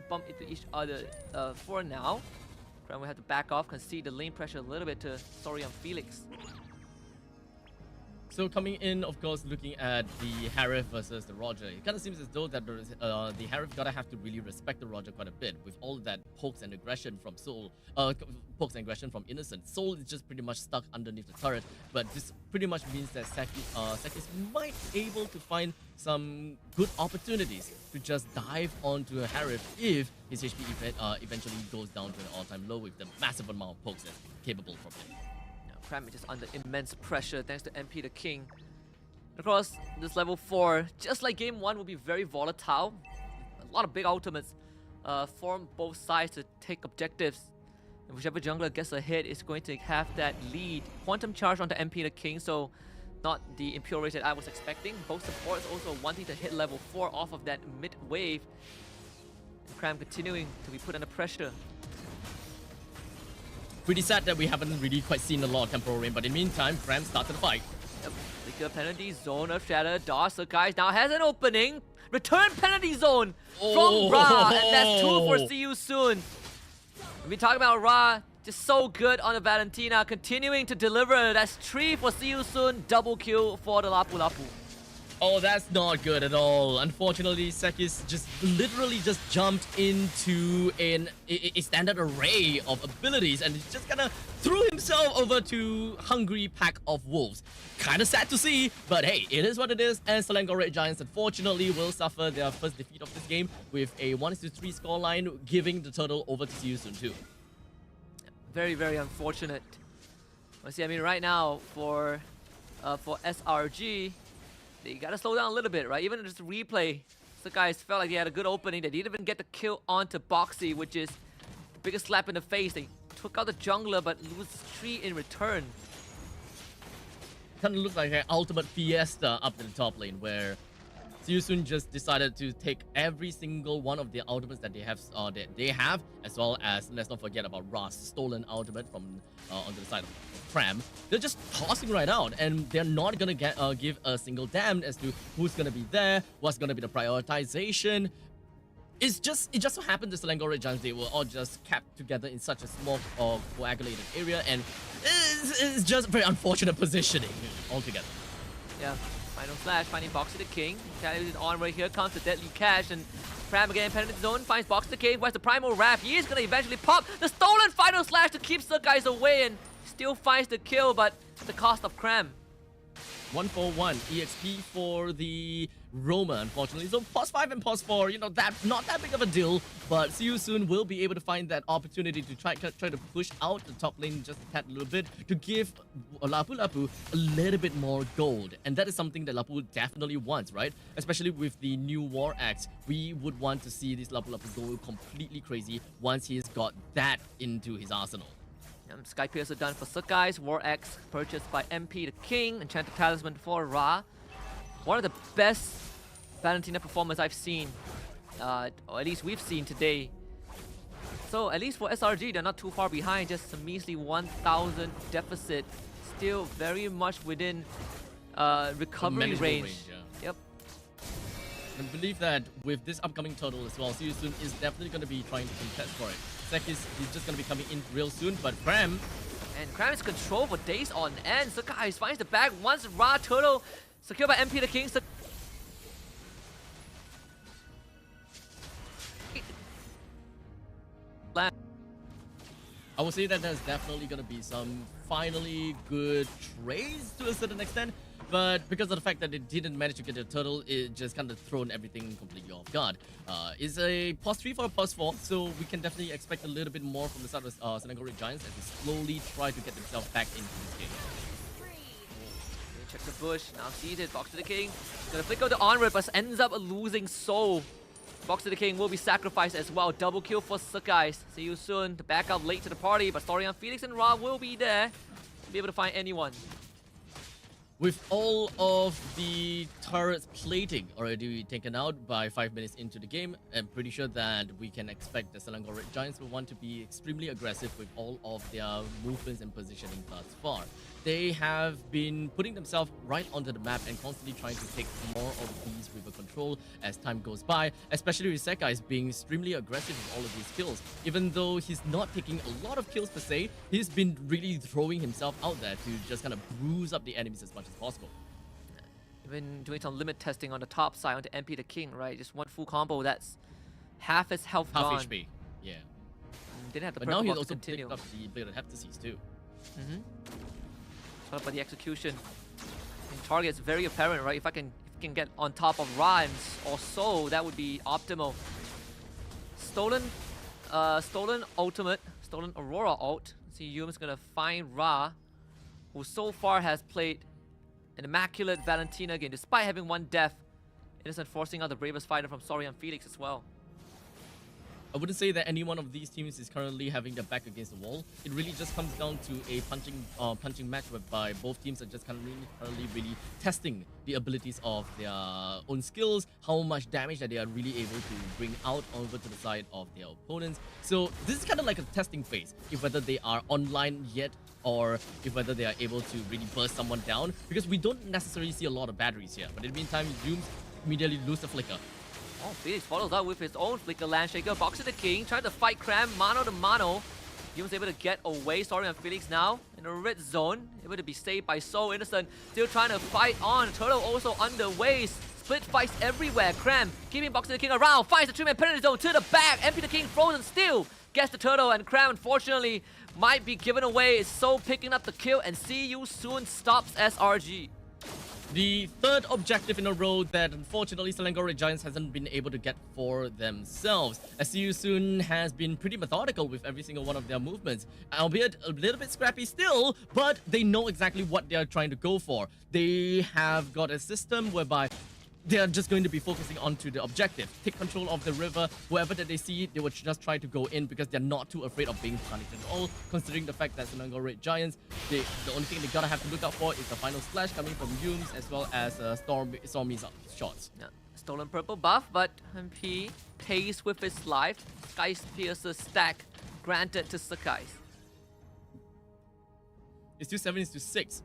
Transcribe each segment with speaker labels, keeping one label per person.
Speaker 1: bump into each other for now. Cram will have to back off, concede the lane pressure a little bit to Sorian Felix.
Speaker 2: So coming in, of course, looking at the Harif versus the Roger, it kind of seems as though that the Harif gotta have to really respect the Roger quite a bit with all that pokes and aggression from Soul, pokes and aggression from Innocent. Soul is just pretty much stuck underneath the turret, but this pretty much means that Sekis might be able to find some good opportunities to just dive onto a Harif if his HP eventually goes down to an all-time low with the massive amount of pokes that's capable from him.
Speaker 1: Cram is just under immense pressure thanks to MP the King. Of course, this level 4, just like game 1, will be very volatile. A lot of big ultimates form both sides to take objectives. And whichever jungler gets ahead is going to have that lead. Quantum charge onto MP the King, so not the impure rage that I was expecting. Both supports also wanting to hit level 4 off of that mid wave. And Cram continuing to be put under pressure.
Speaker 2: Pretty sad that we haven't really quite seen a lot of temporal rain, but in the meantime, Cram started the fight.
Speaker 1: Yep. Flicker penalty zone of Shatter. Dodge the guys now has an opening. Return penalty zone from Ra, and that's 2 for See You Soon. We've been talking about Ra, just so good on the Valentina, continuing to deliver. That's 3 for See You Soon, double kill for the Lapu Lapu.
Speaker 2: Oh, that's not good at all. Unfortunately, Sekis just literally just jumped into a standard array of abilities and just kind of threw himself over to hungry pack of wolves. Kind of sad to see, but hey, it is what it is. And Selangor Red Giants, unfortunately, will suffer their first defeat of this game with a 1-3 scoreline, giving the total over to See You Soon too.
Speaker 1: Very, very unfortunate. See, I mean, right now for SRG, you gotta slow down a little bit, right? Even just replay, the guys felt like they had a good opening. They didn't even get the kill onto Boxy, which is the biggest slap in the face. They took out the jungler, but lose 3 in return.
Speaker 2: Kind of looks like an ultimate fiesta up in the top lane, where See You Soon just decided to take every single one of the ultimates that they have, as well as, let's not forget about Ra's stolen ultimate from onto the side of Cram. They're just tossing right out, and they're not gonna give a single damn as to who's gonna be there, what's gonna be the prioritization. It just so happened the Selangor Red Giants, they were all just kept together in such a small coagulated area, and it's just very unfortunate positioning altogether.
Speaker 1: Yeah. Final flash, finding Boxy the King. Carries it on right here, comes the deadly cash, and Cram again, penalty zone, finds Boxy the King, where's the Primal Wrath? He is gonna eventually pop the stolen final slash to keep the guys away, and still finds the kill, but at the cost of Cram.
Speaker 2: 1-for-1 EXP for the Roma, unfortunately. So +5 and +4, you know, that not that big of a deal, but See You Soon will be able to find that opportunity to try to push out the top lane just a tad little bit to give Lapu Lapu a little bit more gold, and that is something that Lapu definitely wants, right? Especially with the new War Axe, we would want to see this Lapu Lapu go completely crazy once he's got that into his arsenal.
Speaker 1: Sky Piercer done for Sakai's, War Axe purchased by MP the King, Enchanted Talisman for Ra. One of the best Valentina performers I've seen, or at least we've seen today. So at least for SRG, they're not too far behind, just a measly 1,000 deficit. Still very much within recovery range.
Speaker 2: Yeah.
Speaker 1: Yep.
Speaker 2: I believe that with this upcoming total as well, See You Soon is definitely going to be trying to contest for it. Sekis is just going to be coming in real soon, but Cram...
Speaker 1: And Cram is controlled for days on end. Sakai finds the bag once Ra Turtle secured by MP the King.
Speaker 2: I would say that there's definitely going to be some finally good trades to a certain extent, but because of the fact that they didn't manage to get the turtle, it just kind of thrown everything completely off guard. It's a +3 for a +4, so we can definitely expect a little bit more from the side of Selangor Red Giants as they slowly try to get themselves back into this game.
Speaker 1: Check the bush, now sees it, Box to the King. Gonna flick out the onward, but ends up losing soul. Box to the King will be sacrificed as well. Double kill for Sakai. See You Soon. The backup late to the party, but Storian Felix and Ra will be there to be able to find anyone.
Speaker 2: With all of the turrets plating already taken out by 5 minutes into the game, I'm pretty sure that we can expect the Selangor Red Giants will want to be extremely aggressive with all of their movements and positioning thus far. They have been putting themselves right onto the map and constantly trying to take more of these river control as time goes by, especially with Sekai is being extremely aggressive with all of these kills. Even though he's not taking a lot of kills per se, he's been really throwing himself out there to just kind of bruise up the enemies as much as possible.
Speaker 1: Even doing some limit testing on the top side onto MP the King, right? Just one full combo, that's half his health
Speaker 2: Half
Speaker 1: gone.
Speaker 2: HP, yeah.
Speaker 1: Didn't have the
Speaker 2: But now
Speaker 1: purple
Speaker 2: he's
Speaker 1: buff
Speaker 2: also
Speaker 1: to continue.
Speaker 2: picked up the Blade of Heptases too.
Speaker 1: But the execution in target's very apparent, right? If I can get on top of Rhymes or so, that would be optimal. Stolen ultimate, stolen Aurora ult. See, Yum's gonna find Ra, who so far has played an immaculate Valentina game, despite having one death. Innocent forcing out the bravest fighter from Sorian Felix as well.
Speaker 2: I wouldn't say that any one of these teams is currently having their back against the wall. It really just comes down to a punching match whereby both teams are just currently really testing the abilities of their own skills, how much damage that they are really able to bring out over to the side of their opponents. So this is kind of like a testing phase, if whether they are online yet or if whether they are able to really burst someone down, because we don't necessarily see a lot of batteries here. But in the meantime, Zooms immediately lose the flicker.
Speaker 1: Oh, Felix follows up with his own Flicker Landshaker, boxing the King, trying to fight Cram, mano to mano. He was able to get away, Sorian Felix now in the red zone, able to be saved by So Innocent, still trying to fight on. Turtle also underway, split fights everywhere. Cram keeping boxing the King around, finds the 3-man penalty zone to the back, MP the King frozen still, gets the Turtle, and Cram unfortunately might be given away. So picking up the kill, and See You Soon stops SRG.
Speaker 2: The third objective in a row that unfortunately Selangor Red Giants hasn't been able to get for themselves. As See You Soon has been pretty methodical with every single one of their movements, albeit a little bit scrappy still, but they know exactly what they are trying to go for. They have got a system whereby they are just going to be focusing onto the objective. Take control of the river. Whoever that they see, they would just try to go in because they're not too afraid of being punished at all, considering the fact that Selangor Red Giants, the only thing they gotta have to look out for is the final splash coming from Yums as well as Stormy's shots.
Speaker 1: Yeah. Stolen purple buff, but MP pays with his life. Sky's Piercer stack granted to Sakai.
Speaker 2: It's 2-7-6.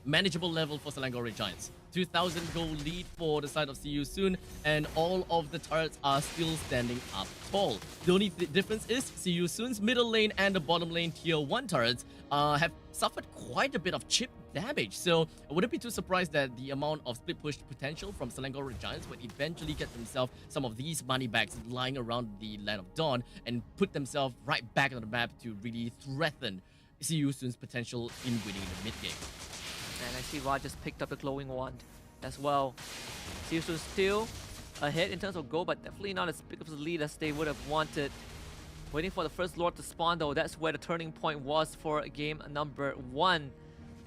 Speaker 2: Manageable level for Selangor Red Giants. 2,000 gold lead for the side of See You Soon, and all of the turrets are still standing up tall. The only difference is See You Soon's middle lane and the bottom lane tier 1 turrets have suffered quite a bit of chip damage. So I wouldn't be too surprised that the amount of split push potential from Selangor Red Giants would eventually get themselves some of these money bags lying around the Land of Dawn and put themselves right back on the map to really threaten See You Soon's potential in winning the mid game.
Speaker 1: And I see Ra just picked up the glowing wand as well. See You Soon still ahead in terms of goal, but definitely not as big of a lead as they would have wanted. Waiting for the first Lord to spawn though, that's where the turning point was for game number 1.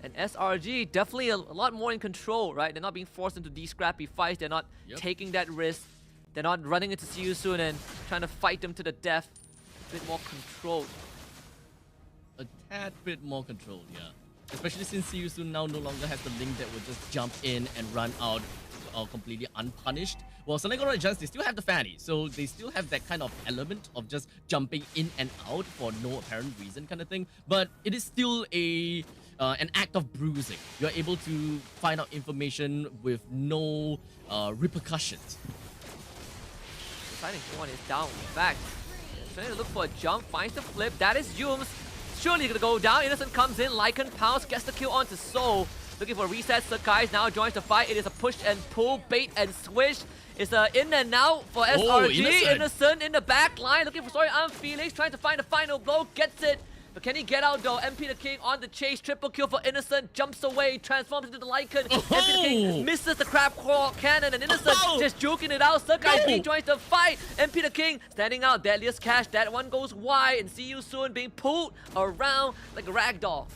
Speaker 1: And SRG definitely a lot more in control, right? They're not being forced into these scrappy fights. They're not taking that risk. They're not running into See You Soon and trying to fight them to the death. A bit more controlled.
Speaker 2: A tad bit more controlled, yeah. Especially since See You Soon now no longer has the link that will just jump in and run out completely unpunished. Well, Selangor Red Giants, they still have the Fanny, so they still have that kind of element of just jumping in and out for no apparent reason kind of thing. But it is still an act of bruising. You're able to find out information with no repercussions.
Speaker 1: Deciding one is down. In fact, trying to look for a jump, finds the flip. That is Yums. Surely gonna go down. Innocent comes in. Lycan Pounce gets the kill onto Soul. Looking for reset. Sakai now joins the fight. It is a push and pull, bait and switch. It's a in and out for SRG. Innocent in the back line. Looking for Felix. Trying to find the final blow. Gets it. But can he get out though? MP the King on the chase. Triple kill for Innocent. Jumps away. Transforms into the Lycan. MP the King misses the crab claw cannon. And Innocent just juking it out. Sakai joins the fight. MP the King standing out. Deadliest Cash. That one goes wide. And See You Soon being pulled around like a ragdoll.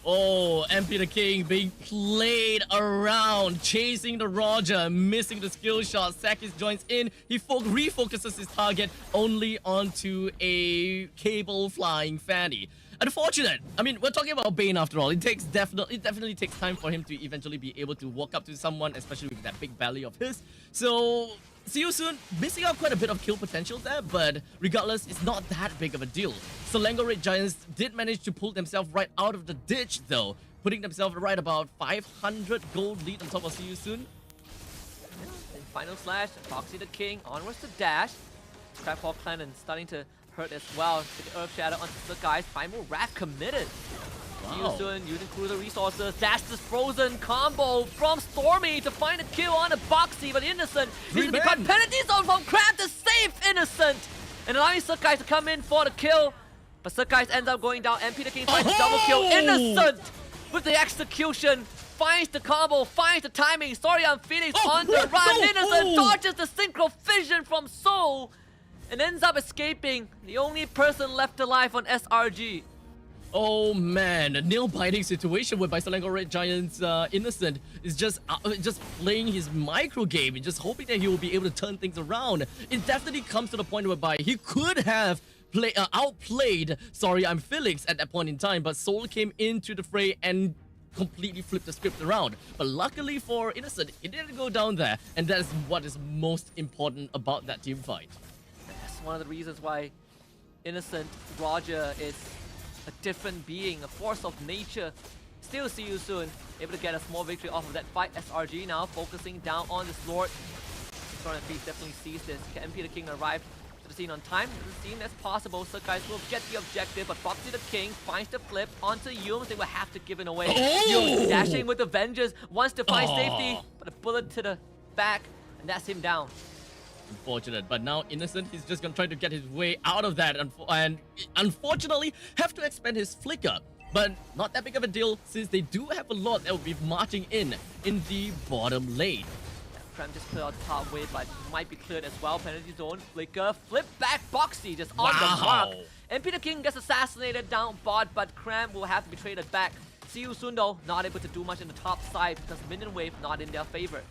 Speaker 2: Oh, MP the King being played around, chasing the Roger, missing the skill shot. Sakis joins in. He refocuses his target only onto a cable flying Fanny. Unfortunate. I mean, we're talking about Bane after all. It definitely takes time for him to eventually be able to walk up to someone, especially with that big belly of his. So, see you soon. Missing out quite a bit of kill potential there, but regardless, it's not that big of a deal. Selangor Red Giants did manage to pull themselves right out of the ditch, though, putting themselves right about 500 gold lead on top of See You Soon.
Speaker 1: In final slash, Foxy the King onwards to dash. Crabpaw Clan starting to hurt as well. The Earth Shadow onto the guys. Primal Wrath committed.
Speaker 2: Wow.
Speaker 1: Soon using cruiser resources. Dash this frozen combo from Stormy to find a kill on a Boxy, but Innocent using the cut penalty zone from Crab to save Innocent and allowing Surkais to come in for the kill. But Surkais ends up going down. MP the King finds a double kill. Innocent with the execution. Finds the combo, finds the timing. Sorry, I'm Felix on the run. Innocent dodges the synchro fission from Soul and ends up escaping. The only person left alive on SRG.
Speaker 2: Oh man, a nail-biting situation whereby Selangor Red Giants Innocent is just playing his micro game and just hoping that he will be able to turn things around. It definitely comes to the point whereby he could have outplayed Sorry I'm Felix at that point in time, but Soul came into the fray and completely flipped the script around. But luckily for Innocent, it didn't go down there, and that is what is most important about that team fight.
Speaker 1: That's one of the reasons why Innocent Roger is a different being, a force of nature. Still See You Soon, able to get a small victory off of that fight. SRG now focusing down on this Lord. Storm and Beast definitely sees this. Can MP the King arrive to the scene on time? Doesn't seem as possible. So guys will get the objective, but Foxy the King finds the flip onto Yums. They will have to give it away. Yums dashing with the Vengeance, wants to find safety, but a bullet to the back, and that's him down.
Speaker 2: Unfortunate, but now Innocent, he's just gonna try to get his way out of that, and unfortunately have to expend his flicker. But not that big of a deal, since they do have a lot that will be marching in the bottom lane.
Speaker 1: Prem just cleared out the top wave, but might be cleared as well. Penalty zone, flicker, flip back, Boxy just on the mark. MP the King gets assassinated down bot, but Cram will have to be traded back. See You Soon though, not able to do much in the top side because minion wave not in their favor.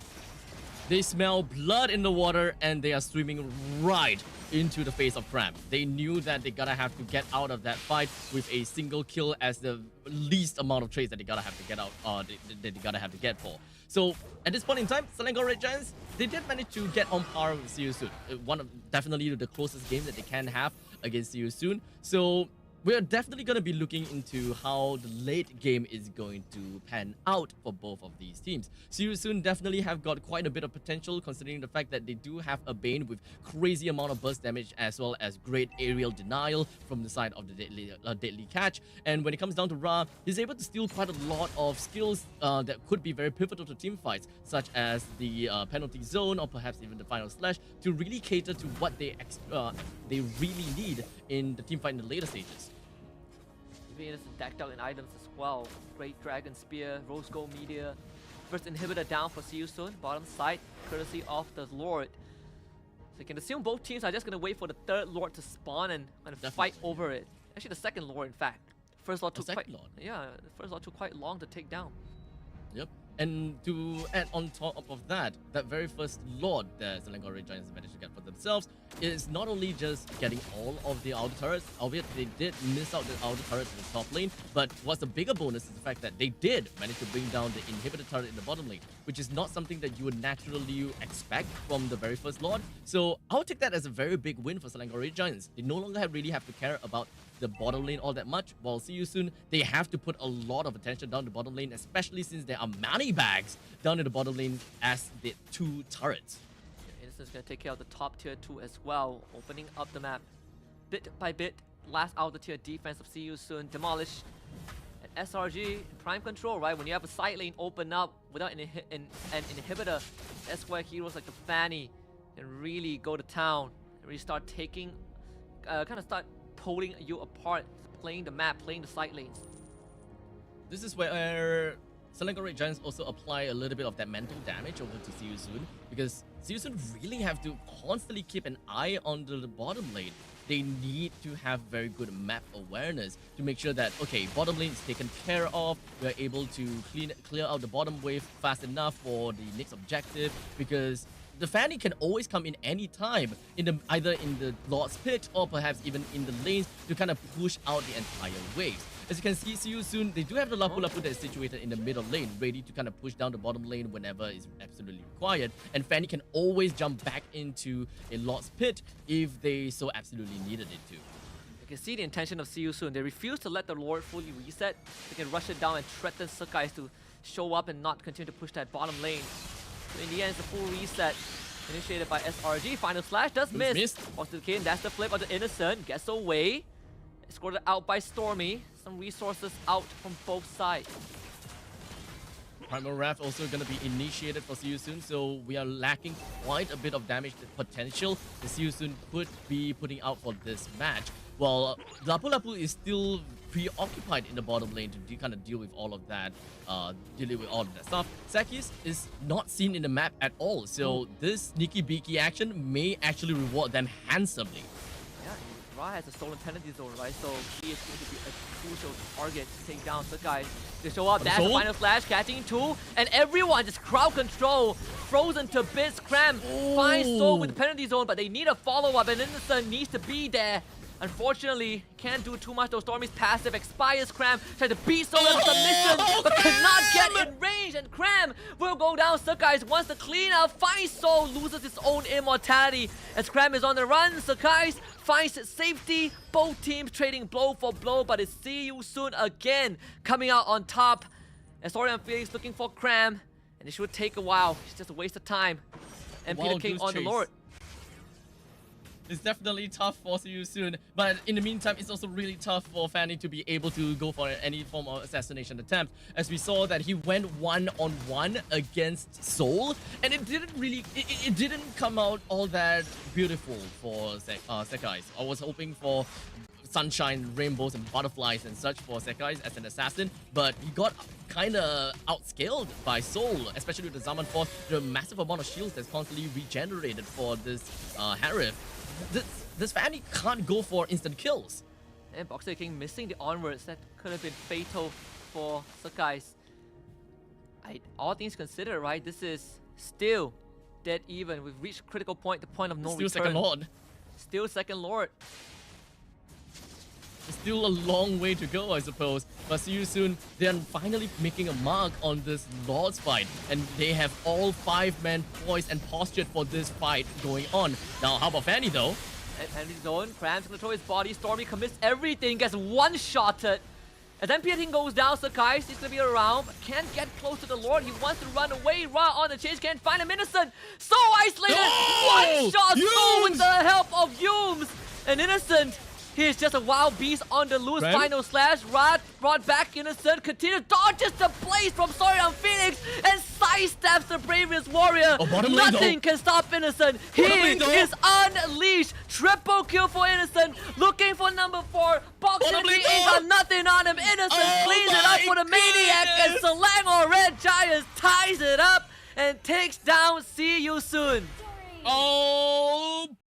Speaker 2: They smell blood in the water and they are swimming right into the face of Cram. They knew that they gotta have to get out of that fight with a single kill as the least amount of trades that they gotta have to get out, that they gotta have to get for. So at this point in time, Selangor Red Giants, they did manage to get on par with See You Soon. Definitely the closest game that they can have against See You Soon. So we're definitely going to be looking into how the late game is going to pan out for both of these teams. See You Soon definitely have got quite a bit of potential, considering the fact that they do have a Bane with crazy amount of burst damage as well as great aerial denial from the side of the deadly catch. And when it comes down to Ra, he's able to steal quite a lot of skills that could be very pivotal to team fights, such as the penalty zone or perhaps even the final slash, to really cater to what they really need in the team fight in the later stages.
Speaker 1: Innocent decked out in items as well. Great Dragon Spear, Rose Gold Meteor. First inhibitor down for See You Soon. Bottom side, courtesy of the Lord. So you can assume both teams are just going to wait for the third Lord to spawn and fight over it. Actually, the second Lord, in fact. First Lord took the first Lord took quite long to take down.
Speaker 2: Yep. And to add on top of that, that very first Lord that Selangor Red Giants managed to get for themselves is not only just getting all of the outer turrets, albeit they did miss out the outer turrets in the top lane, but what's a bigger bonus is the fact that they did manage to bring down the inhibitor turret in the bottom lane, which is not something that you would naturally expect from the very first Lord. So I would take that as a very big win for Selangor Red Giants. They no longer really have to care about the bottom lane all that much, while See You Soon, they have to put a lot of attention down the bottom lane, especially since there are money bags down in the bottom lane as the two turrets.
Speaker 1: Innocent's gonna take care of the top tier 2 as well, opening up the map bit by bit. Last out the tier defense of See You Soon demolished. And SRG in prime control, right? When you have a side lane open up without an inhibitor, that's where heroes like the Fanny can really go to town and really start taking, start pulling you apart, playing the map, playing the side lanes.
Speaker 2: This is where Selangor Red Giants also apply a little bit of that mental damage over to See You Soon, because See You Soon really have to constantly keep an eye on the bottom lane. They need to have very good map awareness to make sure that, okay, bottom lane is taken care of, we're able to clear out the bottom wave fast enough for the next objective, because the Fanny can always come in any time, either in the Lord's pit or perhaps even in the lanes to kind of push out the entire waves. As you can see you soon, they do have the Lapu Lapu that is situated in the middle lane, ready to kind of push down the bottom lane whenever is absolutely required. And Fanny can always jump back into a Lord's pit if they so absolutely needed it to.
Speaker 1: You can see the intention of See You Soon. They refuse to let the Lord fully reset. They can rush it down and threaten Sakai's to show up and not continue to push that bottom lane. So in the end, it's a full reset initiated by SRG. Final slash does miss. Walks to the King, that's the flip of the Innocent. Gets away. Escorted out by Stormy. Some resources out from both sides.
Speaker 2: Primal Wrath also going to be initiated for See You Soon, so we are lacking quite a bit of damage potential that See You Soon could be putting out for this match. Well, Lapu Lapu is still preoccupied in the bottom lane to kind of deal with all of that, stuff. Sekis is not seen in the map at all, so this sneaky beaky action may actually reward them handsomely.
Speaker 1: Yeah, Ra has a stolen penalty zone, right? So he is going to be a crucial target to take down Sakai. They show up, that's the final flash, catching two, and everyone just crowd control, frozen to bits. Cram finds Soul with the penalty zone, but they need a follow-up, and Innocent needs to be there. Unfortunately, can't do too much though. Stormy's passive expires. Cram tried to beat Soul in submission, but cannot get in range, and Cram will go down. Sakai wants to clean up, finds Soul, loses his own immortality. As Cram is on the run, Sakai finds safety. Both teams trading blow for blow, but it's See You Soon again coming out on top. And Sorian Felix looking for Cram, and it should take a while. It's just a waste of time. And Peter King on the Lord.
Speaker 2: It's definitely tough for See You Soon, but in the meantime, it's also really tough for Fanny to be able to go for any form of assassination attempt, as we saw that he went one-on-one against Soul, and it didn't come out all that beautiful for Sekai. I was hoping for sunshine, rainbows, and butterflies and such for Sekai as an assassin, but he got kind of outscaled by Soul, especially with the Zaman Force, the massive amount of shields that's constantly regenerated for this Harif. This Fanny can't go for instant kills.
Speaker 1: And Boxer King missing the onwards. That could have been fatal for Sakai. All things considered, right? This is still dead even. We've reached critical point, the point of no return.
Speaker 2: Still second Lord.
Speaker 1: Still second Lord.
Speaker 2: Still a long way to go, I suppose. But See You Soon, they're finally making a mark on this Lord's fight. And they have all 5 men poised and postured for this fight going on. Now, how about Fanny, though?
Speaker 1: Penalty zone, Cram's gonna throw his body. Stormy commits everything, gets one-shotted. As then Peter King goes down, Sakai is gonna be around, but can't get close to the Lord. He wants to run away. Ra on the chase, can't find him. Innocent, so isolated. One-shot, Soul with the help of Yumes. And Innocent, he is just a wild beast on the loose. Final slash, Rad brought back Innocent, continues, dodges the blaze from Sorian Phoenix, and sidesteps the bravest warrior. Nothing can stop Innocent. He is unleashed. Triple kill for Innocent, looking for number 4. Boxing ain't nothing on him. Innocent cleans it up for the Maniac, and Selangor Red Giants ties it up and takes down See You Soon.
Speaker 2: Oh